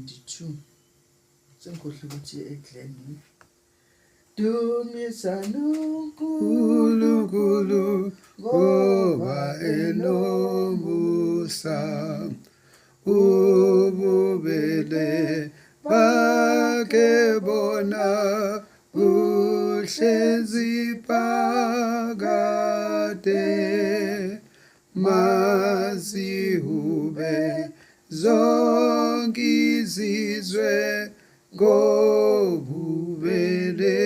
22 sengikhohle ukuthi eGlen Dumisa uNkulunkulu ngoba enomusa ububele bakhe bona uhlezi phakade mazihube zonke izizwe ngobubele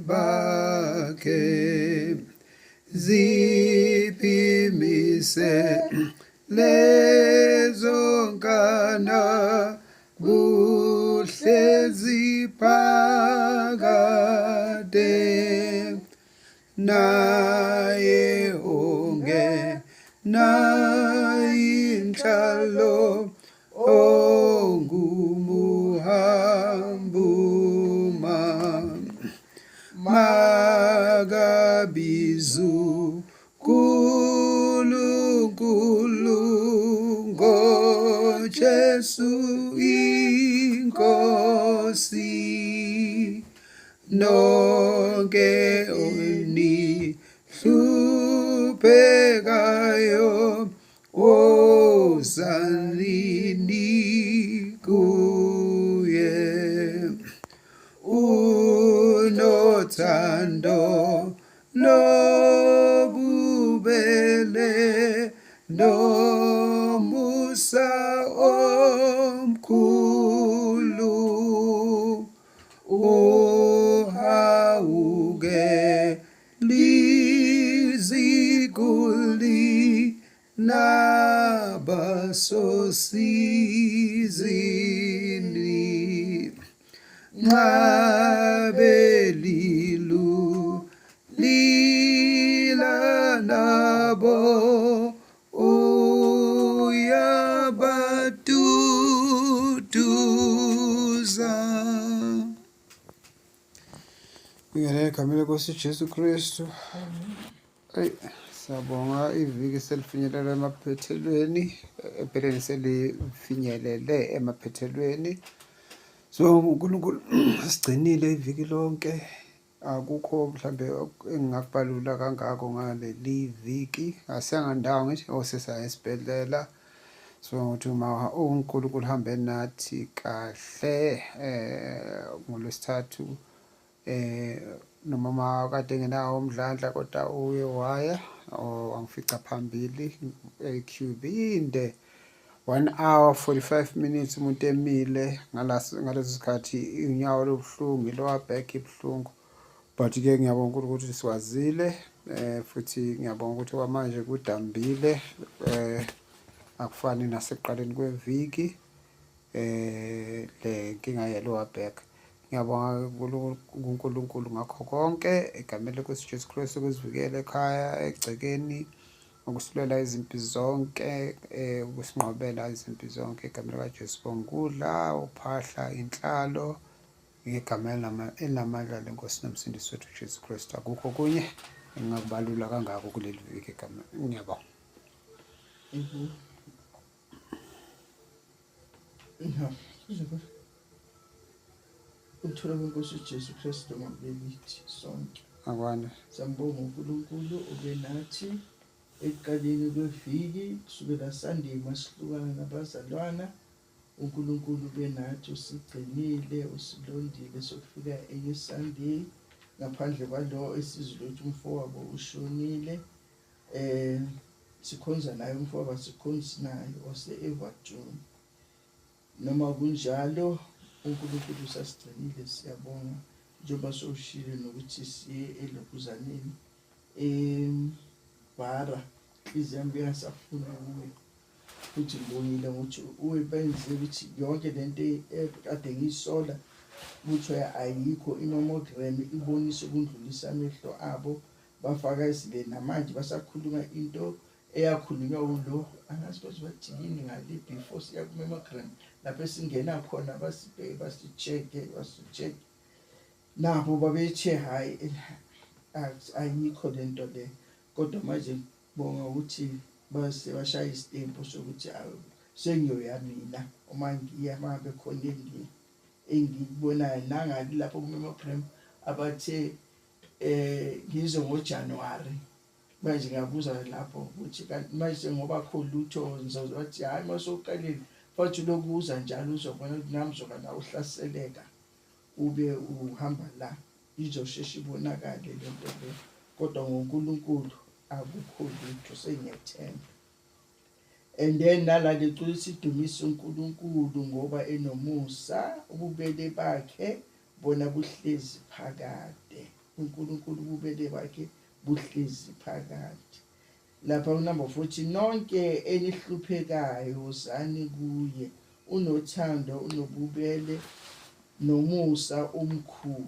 bakhe ziphimise lezo nkana buhlezi phakade naye onge nayinhlalo ongumuhambuma magabizu Nkulunkulu ngoJesu inkosi nonke oni hluphekayo wozalini kuye unothando lobubele nomusa omkhulu uhawuke liziguli nabasosizini ngabelilu lila nabo uyabaduduza. Ngekhaya lenkosi Jesu Kristu. Siyabonga iviki selifinyelela emaphethelweni empeleni selifinyelele emaphethelweni. So uNkulunkulu sigcinile iviki lonke akukho mhlambe engingakubalula kangako ngaleli viki asiyangandawo ngithi osesaya esibhedlela so ukuthi uma uNkulunkulu hambe nathi kahle ngolwesithathu noma kade ngenawo umdlandla kodwa uye waya wangifica phambili eQB inde 1 hour 45 minutes umuntu emile ngaleso sikhathi inyawo lobuhlungu lower back ibhlungu but ke ngiyabonga ukuthi siwazile futhi ngiyabonga ukuthi kwamanje kudambile akufani nasekuqaleni kweviki le nkinga ye lower back. Ngiyabonga kuNkulunkulu ngakho konke egameni lenkosi Jesu Kristu ukusivikela ekhaya egcekeni ukusilela izimpi zonke ukusinqobela izimpi zonke egameni likaJesu bongudla uphahla inhlalo ngegama elinamandla lenkosi nomsindisi wethu Jesu Kristu akukho kunye engingakubalula kangako kuleli viki egama ngiyabonga. Uthola kwenkosi uJesu Kristu ngabelithi sonke. Akwande. Sambonga uNkulunkulu ube nathi ekuqaleni kweviki kusukela Sunday masihlukana nabazalwana. uNkulunkulu ube nathi usigcinile usilondile sokufika enye Sunday ngaphandle kwalo esizwe ukuthi umfowabo ushonile. Sikhonza naye umfowabo sikhonza naye ose-Everton. Noma kunjalo uNkulunkulu usasigcinile siyabonga njengoba soshilo nokuthi siye elokuzaneni bara izambi ngasafuna kuwe futhi ngibongile ukuthi ubenze ukuthi yonke lento ekade ngiyisola ukuthi ayikho i-mammogram ibonise ukundlulisa amehlo abo bafaka isile namanje basakhuluma into eyakhulunywa ulo angazi ukuthi bathi yini ngale before siya ku-mammogram lapho singena khona basi-check nabo babethe hayi ayikho lento le kodwa manje bonga ukuthi bashaya isitempu sokuthi sengiyoyamina uma ngiya mabe khona engikubonayo nangali lapho kuma-program abathe ngize ngoJanuwari manje ngiyabuza lapho ukuthi kanti manje ngoba akho lutho ngizothi hayi masoqalile futhi lokuza njalo uzobona ukuthi nami zoba nawe uhlaseleka ube uhamba la izosheshe ibonakale lento le kodwa ngoNkulunkulu akukho lutho sengiyethemba. And then nala lecula sidumisa uNkulunkulu ngoba enomusa ububele bakhe bona buhlezi phakade. uNkulunkulu ububele bakhe buhlezi phakade. Lapha unumber 14 nonke enihluphekayo wozani kuye unothando unobubele nomusa omkhulu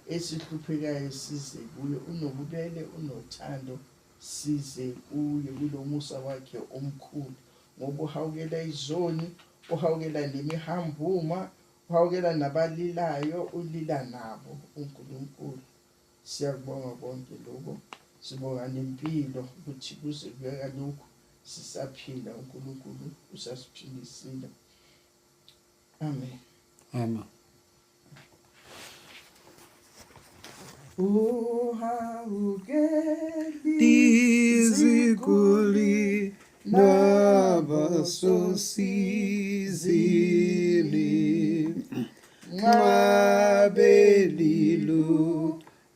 esihluphekayo size kuye unobubele unothando size kuye kulomusa wakhe omkhulu ngoba uhawukela izoni uhawukela nemihambuma uhawukela nabalilayo ulila nabo uNkulunkulu. Siyakubonga konke lokho sibonga nempilo ukuthi kuze kuyeka lokhu sisaphila uNkulunkulu usasiphindisile. Amen. Amen. Diziguli nabasosizini ngabelilu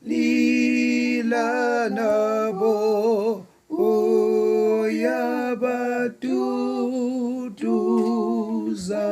lila nabo oyabaduduza